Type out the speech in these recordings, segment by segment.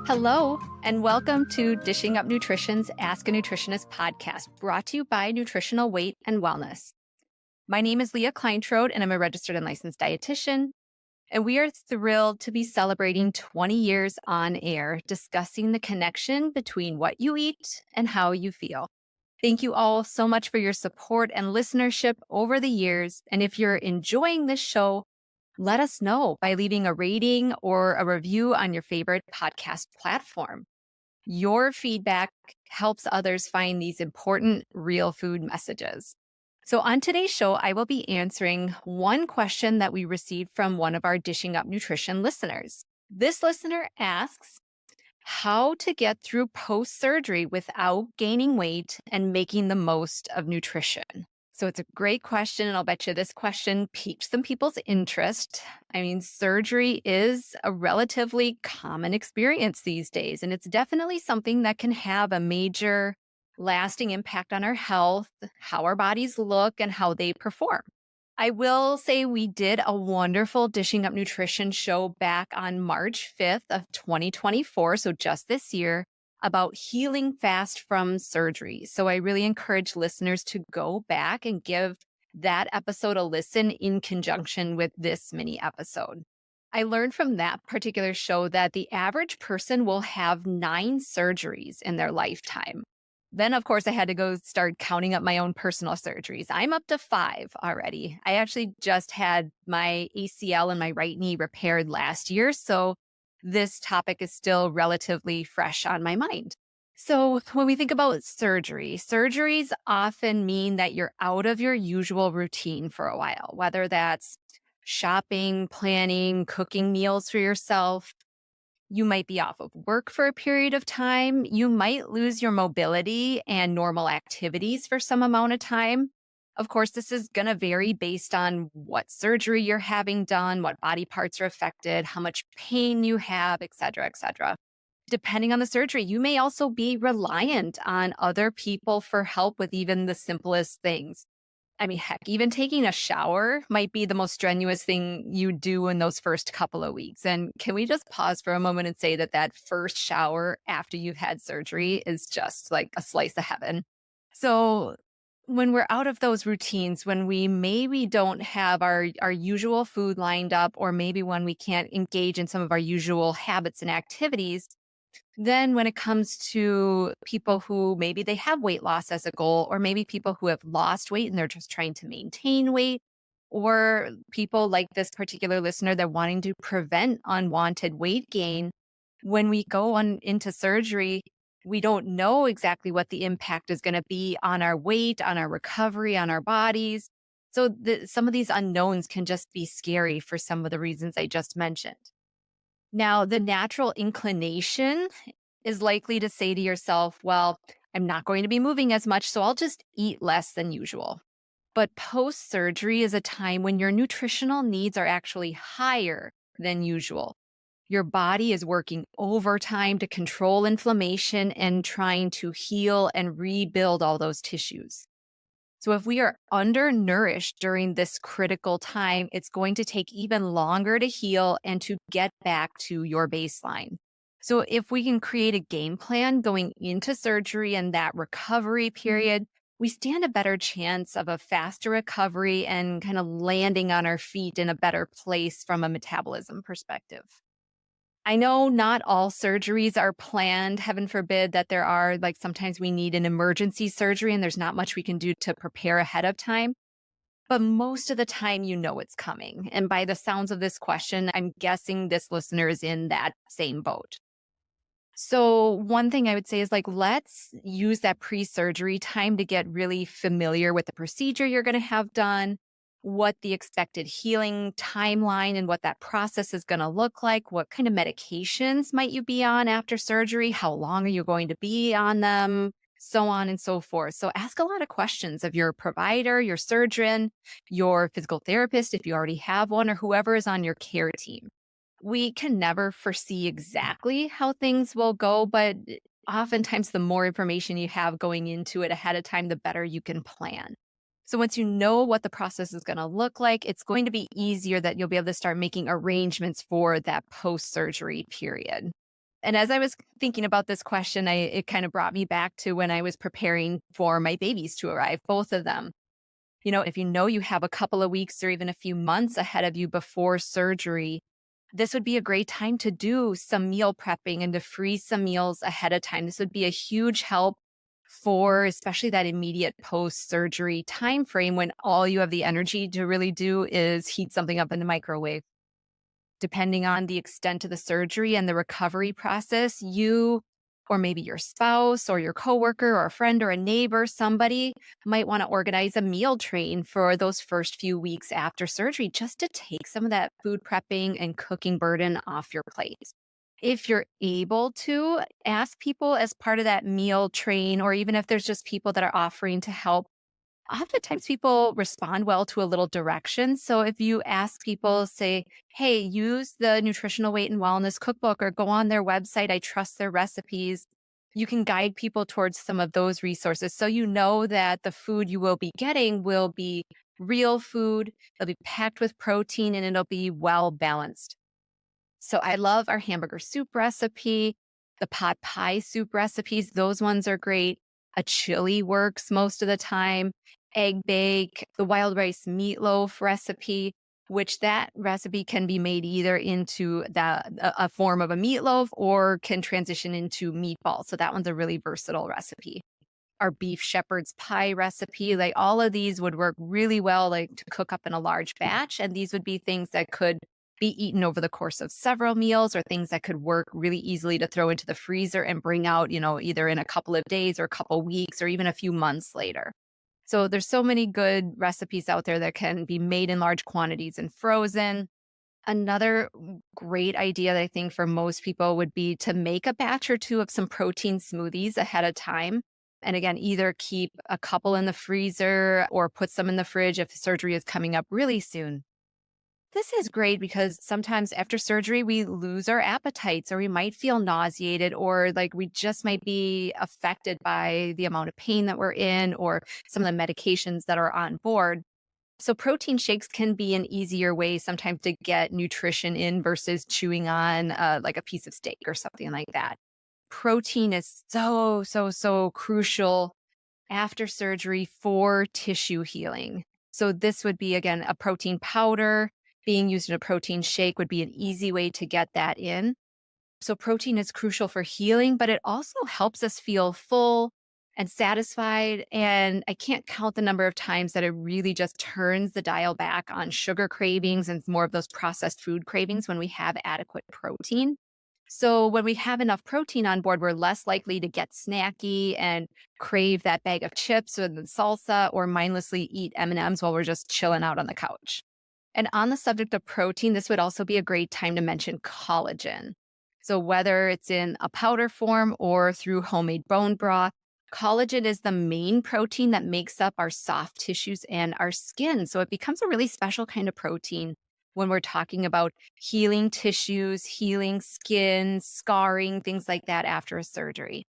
Hello, and welcome to Dishing Up Nutrition's Ask a Nutritionist podcast, brought to you by Nutritional Weight and Wellness. My name is Leah Kleintrode, and I'm a registered and licensed dietitian. And we are thrilled to be celebrating 20 years on air, discussing the connection between what you eat and how you feel. Thank you all so much for your support and listenership over the years. And if you're enjoying this show, let us know by leaving a rating or a review on your favorite podcast platform. Your feedback helps others find these important real food messages. So, on today's show, I will be answering one question that we received from one of our Dishing Up Nutrition listeners. This listener asks how to get through post surgery without gaining weight and making the most of nutrition. So it's a great question, and I'll bet you this question piques some people's interest. I mean, surgery is a relatively common experience these days, and it's definitely something that can have a major lasting impact on our health, how our bodies look, and how they perform. I will say we did a wonderful Dishing Up Nutrition show back on March 5th of 2024, so just this year, about healing fast from surgery. So I really encourage listeners to go back and give that episode a listen in conjunction with this mini episode. I learned from that particular show that the average person will have 9 surgeries in their lifetime. Then, of course, I had to go start counting up my own personal surgeries. I'm up to 5 already. I actually just had my ACL and my right knee repaired last year. So this topic is still relatively fresh on my mind. So when we think about surgery, surgeries often mean that you're out of your usual routine for a while, whether that's shopping, planning, cooking meals for yourself. You might be off of work for a period of time. You might lose your mobility and normal activities for some amount of time. Of course, this is going to vary based on what surgery you're having done, what body parts are affected, how much pain you have, et cetera, et cetera. Depending on the surgery, you may also be reliant on other people for help with even the simplest things. I mean, heck, even taking a shower might be the most strenuous thing you do in those first couple of weeks. And can we just pause for a moment and say that that first shower after you've had surgery is just like a slice of heaven? So when we're out of those routines, when we maybe don't have our usual food lined up, or maybe when we can't engage in some of our usual habits and activities, then when it comes to people who maybe they have weight loss as a goal, or maybe people who have lost weight and they're just trying to maintain weight, or people like this particular listener that wanting to prevent unwanted weight gain, when we go on into surgery, we don't know exactly what the impact is going to be on our weight, on our recovery, on our bodies. So some of these unknowns can just be scary for some of the reasons I just mentioned. Now, the natural inclination is likely to say to yourself, well, I'm not going to be moving as much, so I'll just eat less than usual. But post surgery is a time when your nutritional needs are actually higher than usual. Your body is working overtime to control inflammation and trying to heal and rebuild all those tissues. So if we are undernourished during this critical time, it's going to take even longer to heal and to get back to your baseline. So if we can create a game plan going into surgery and that recovery period, we stand a better chance of a faster recovery and kind of landing on our feet in a better place from a metabolism perspective. I know not all surgeries are planned. Heaven forbid that there are, like sometimes we need an emergency surgery and there's not much we can do to prepare ahead of time. But most of the time, you know it's coming. And by the sounds of this question, I'm guessing this listener is in that same boat. So one thing I would say is like, let's use that pre-surgery time to get really familiar with the procedure you're going to have done, what the expected healing timeline and what that process is going to look like, what kind of medications might you be on after surgery, how long are you going to be on them, so on and so forth. So ask a lot of questions of your provider, your surgeon, your physical therapist, if you already have one, or whoever is on your care team. We can never foresee exactly how things will go, but oftentimes the more information you have going into it ahead of time, the better you can plan. So once you know what the process is going to look like, it's going to be easier that you'll be able to start making arrangements for that post-surgery period. And as I was thinking about this question, it kind of brought me back to when I was preparing for my babies to arrive, both of them. If you know you have a couple of weeks or even a few months ahead of you before surgery, this would be a great time to do some meal prepping and to freeze some meals ahead of time. This would be a huge help for especially that immediate post-surgery time frame when all you have the energy to really do is heat something up in the microwave. Depending on the extent of the surgery and the recovery process, you or maybe your spouse or your coworker or a friend or a neighbor, somebody might want to organize a meal train for those first few weeks after surgery just to take some of that food prepping and cooking burden off your plate. If you're able to ask people as part of that meal train, or even if there's just people that are offering to help, oftentimes people respond well to a little direction. So if you ask people, say, hey, use the Nutritional Weight and Wellness Cookbook or go on their website, I trust their recipes. You can guide people towards some of those resources. So you know that the food you will be getting will be real food, it'll be packed with protein, and it'll be well balanced. So I love our hamburger soup recipe, the pot pie soup recipes. Those ones are great. A chili works most of the time. Egg bake, the wild rice meatloaf recipe, which that recipe can be made either into a form of a meatloaf or can transition into meatballs. So that one's a really versatile recipe. Our beef shepherd's pie recipe, like all of these would work really well, like to cook up in a large batch. And these would be things that could be eaten over the course of several meals or things that could work really easily to throw into the freezer and bring out, either in a couple of days or a couple of weeks or even a few months later. So there's so many good recipes out there that can be made in large quantities and frozen. Another great idea that I think for most people would be to make a batch or two of some protein smoothies ahead of time. And again, either keep a couple in the freezer or put some in the fridge if surgery is coming up really soon. This is great because sometimes after surgery, we lose our appetites or we might feel nauseated or like we just might be affected by the amount of pain that we're in or some of the medications that are on board. So, protein shakes can be an easier way sometimes to get nutrition in versus chewing on like a piece of steak or something like that. Protein is so, so, so crucial after surgery for tissue healing. So this would be, again, a protein powder being used in a protein shake would be an easy way to get that in. So protein is crucial for healing, but it also helps us feel full and satisfied. And I can't count the number of times that it really just turns the dial back on sugar cravings and more of those processed food cravings when we have adequate protein. So when we have enough protein on board, we're less likely to get snacky and crave that bag of chips or the salsa or mindlessly eat M&Ms while we're just chilling out on the couch. And on the subject of protein, this would also be a great time to mention collagen. So whether it's in a powder form or through homemade bone broth, collagen is the main protein that makes up our soft tissues and our skin. So it becomes a really special kind of protein when we're talking about healing tissues, healing skin, scarring, things like that after a surgery.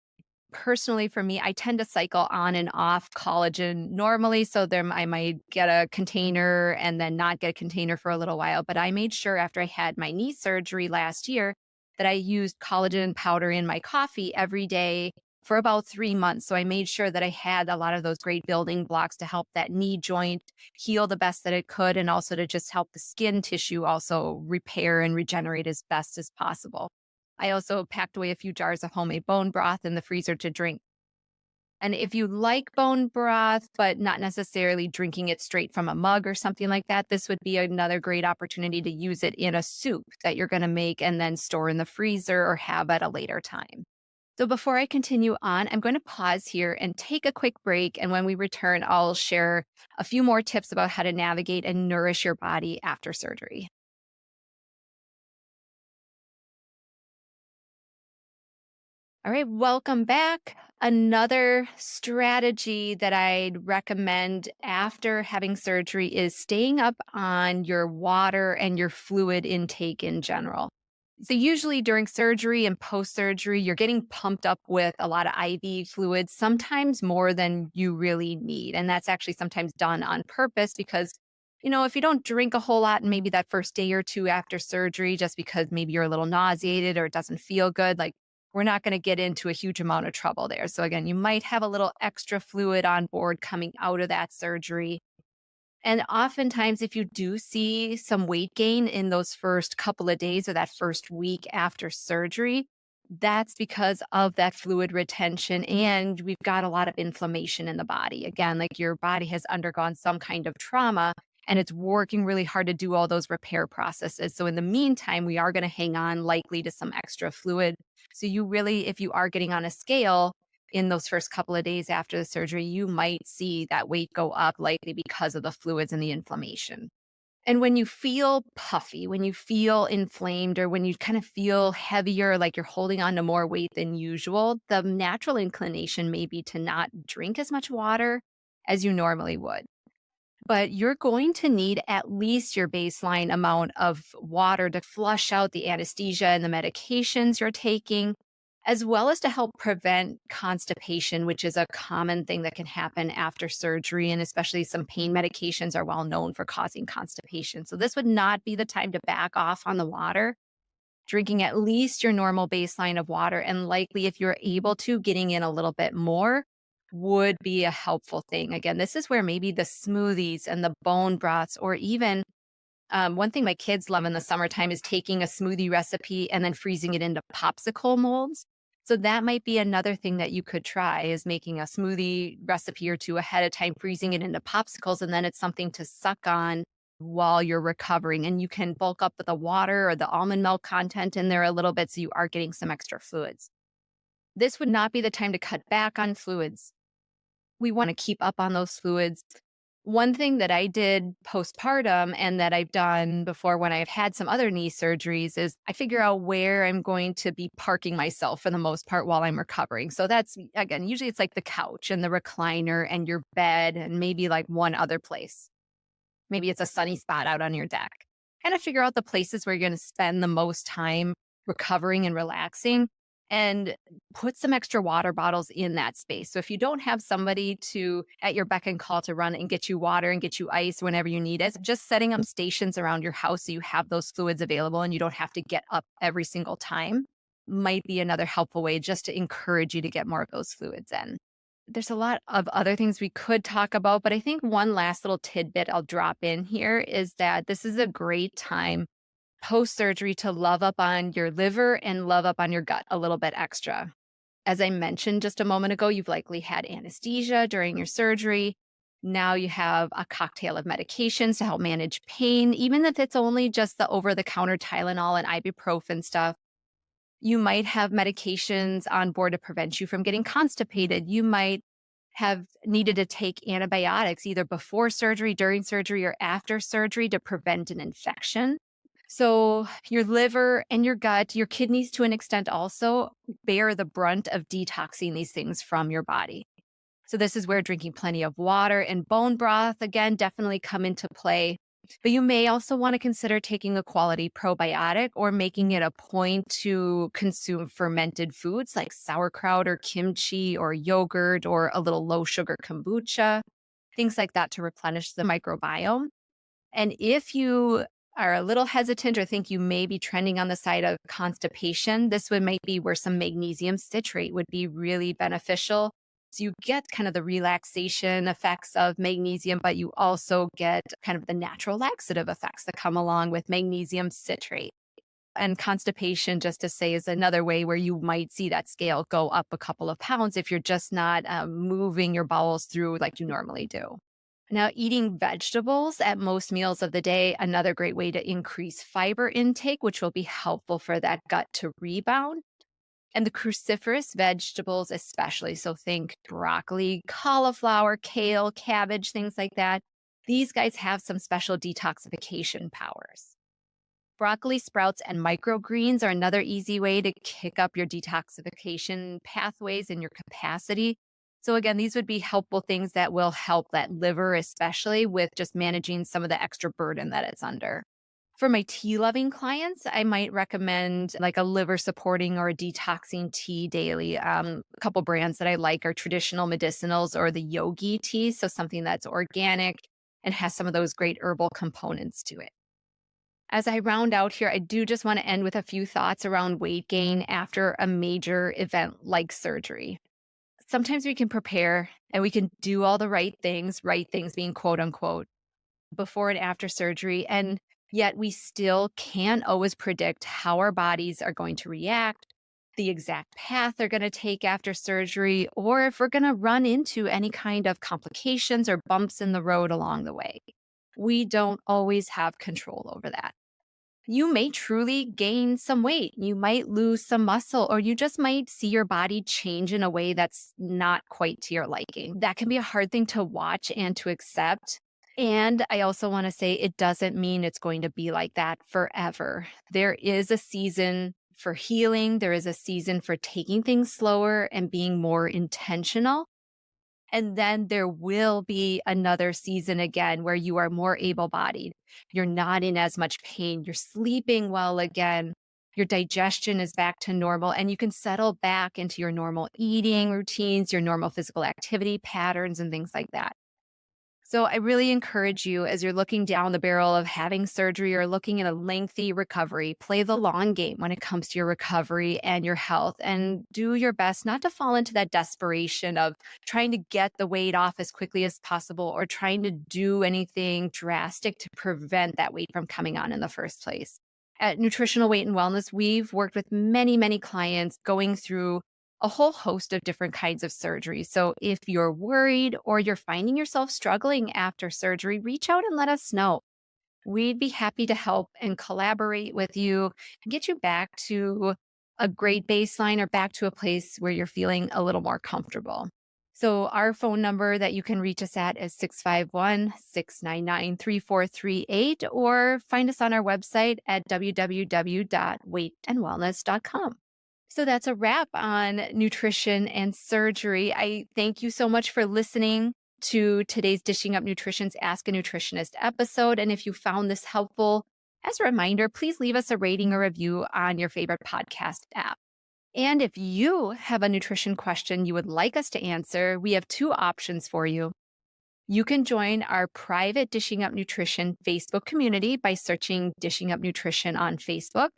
Personally, for me, I tend to cycle on and off collagen normally. So there, I might get a container and then not get a container for a little while. But I made sure after I had my knee surgery last year that I used collagen powder in my coffee every day for about 3 months. So I made sure that I had a lot of those great building blocks to help that knee joint heal the best that it could, and also to just help the skin tissue also repair and regenerate as best as possible. I also packed away a few jars of homemade bone broth in the freezer to drink. And if you like bone broth, but not necessarily drinking it straight from a mug or something like that, this would be another great opportunity to use it in a soup that you're going to make and then store in the freezer or have at a later time. So before I continue on, I'm going to pause here and take a quick break. And when we return, I'll share a few more tips about how to navigate and nourish your body after surgery. All right, welcome back. Another strategy that I'd recommend after having surgery is staying up on your water and your fluid intake in general. So, usually during surgery and post surgery, you're getting pumped up with a lot of IV fluids, sometimes more than you really need. And that's actually sometimes done on purpose because, if you don't drink a whole lot, maybe that first day or two after surgery, just because maybe you're a little nauseated or it doesn't feel good, like we're not going to get into a huge amount of trouble there. So again, you might have a little extra fluid on board coming out of that surgery. And oftentimes, if you do see some weight gain in those first couple of days or that first week after surgery, that's because of that fluid retention. And we've got a lot of inflammation in the body. Again, like your body has undergone some kind of trauma and it's working really hard to do all those repair processes. So, in the meantime, we are going to hang on likely to some extra fluid. So, you really, if you are getting on a scale, in those first couple of days after the surgery, you might see that weight go up likely because of the fluids and the inflammation. And when you feel puffy, when you feel inflamed, or when you kind of feel heavier, like you're holding on to more weight than usual, the natural inclination may be to not drink as much water as you normally would. But you're going to need at least your baseline amount of water to flush out the anesthesia and the medications you're taking, as well as to help prevent constipation, which is a common thing that can happen after surgery. And especially some pain medications are well known for causing constipation. So this would not be the time to back off on the water. Drinking at least your normal baseline of water, and likely, if you're able to, getting in a little bit more would be a helpful thing. Again, this is where maybe the smoothies and the bone broths, or even one thing my kids love in the summertime is taking a smoothie recipe and then freezing it into popsicle molds. So that might be another thing that you could try, is making a smoothie recipe or two ahead of time, freezing it into popsicles, and then it's something to suck on while you're recovering. And you can bulk up with the water or the almond milk content in there a little bit so you are getting some extra fluids. This would not be the time to cut back on fluids. We want to keep up on those fluids. One thing that I did postpartum and that I've done before when I've had some other knee surgeries is I figure out where I'm going to be parking myself for the most part while I'm recovering. So that's, again, usually it's like the couch and the recliner and your bed and maybe like one other place. Maybe it's a sunny spot out on your deck. Kind of figure out the places where you're going to spend the most time recovering and relaxing, and put some extra water bottles in that space. So if you don't have somebody to at your beck and call to run and get you water and get you ice whenever you need it, just setting up stations around your house so you have those fluids available and you don't have to get up every single time might be another helpful way just to encourage you to get more of those fluids in. There's a lot of other things we could talk about, but I think one last little tidbit I'll drop in here is that this is a great time post surgery to love up on your liver and love up on your gut a little bit extra. As I mentioned just a moment ago, you've likely had anesthesia during your surgery. Now you have a cocktail of medications to help manage pain, even if it's only just the over the counter Tylenol and ibuprofen stuff. You might have medications on board to prevent you from getting constipated. You might have needed to take antibiotics either before surgery, during surgery, or after surgery to prevent an infection. So, your liver and your gut, your kidneys to an extent also bear the brunt of detoxing these things from your body. So, this is where drinking plenty of water and bone broth, again, definitely come into play. But you may also want to consider taking a quality probiotic or making it a point to consume fermented foods like sauerkraut or kimchi or yogurt or a little low sugar kombucha, things like that to replenish the microbiome. And if you are a little hesitant or think you may be trending on the side of constipation, this would might be where some magnesium citrate would be really beneficial. So you get kind of the relaxation effects of magnesium, but you also get kind of the natural laxative effects that come along with magnesium citrate. And constipation, just to say, is another way where you might see that scale go up a couple of pounds if you're just not moving your bowels through like you normally do. Now, eating vegetables at most meals of the day, another great way to increase fiber intake, which will be helpful for that gut to rebound. And the cruciferous vegetables, especially. So think broccoli, cauliflower, kale, cabbage, things like that. These guys have some special detoxification powers. Broccoli sprouts and microgreens are another easy way to kick up your detoxification pathways and your capacity. So again, these would be helpful things that will help that liver, especially with just managing some of the extra burden that it's under. For my tea loving clients, I might recommend like a liver supporting or a detoxing tea daily. A couple brands that I like are traditional medicinals or the yogi tea. So something that's organic and has some of those great herbal components to it. As I round out here, I do just want to end with a few thoughts around weight gain after a major event like surgery. Sometimes we can prepare and we can do all the right things being quote unquote, before and after surgery. And yet we still can't always predict how our bodies are going to react, the exact path they're going to take after surgery, or if we're going to run into any kind of complications or bumps in the road along the way. We don't always have control over that. You may truly gain some weight. You might lose some muscle, or you just might see your body change in a way that's not quite to your liking. That can be a hard thing to watch and to accept. And I also want to say it doesn't mean it's going to be like that forever. There is a season for healing, there is a season for taking things slower and being more intentional. And then there will be another season again where you are more able bodied. You're not in as much pain. You're sleeping well again. Your digestion is back to normal, and you can settle back into your normal eating routines, your normal physical activity patterns, and things like that. So I really encourage you as you're looking down the barrel of having surgery or looking at a lengthy recovery, play the long game when it comes to your recovery and your health, and do your best not to fall into that desperation of trying to get the weight off as quickly as possible or trying to do anything drastic to prevent that weight from coming on in the first place. At Nutritional Weight and Wellness, we've worked with many, many clients going through a whole host of different kinds of surgery. So if you're worried or you're finding yourself struggling after surgery, reach out and let us know. We'd be happy to help and collaborate with you and get you back to a great baseline or back to a place where you're feeling a little more comfortable. So, our phone number that you can reach us at is 651-699-3438, or find us on our website at www.weightandwellness.com. So that's a wrap on nutrition and surgery. I thank you so much for listening to today's Dishing Up Nutrition's Ask a Nutritionist episode. And if you found this helpful, as a reminder, please leave us a rating or review on your favorite podcast app. And if you have a nutrition question you would like us to answer, we have two options for you. You can join our private Dishing Up Nutrition Facebook community by searching Dishing Up Nutrition on Facebook.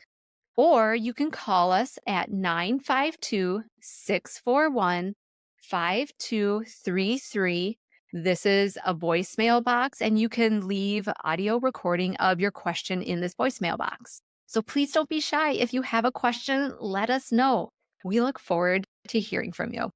Or you can call us at 952-641-5233. This is a voicemail box, and you can leave audio recording of your question in this voicemail box. So please don't be shy. If you have a question, let us know. We look forward to hearing from you.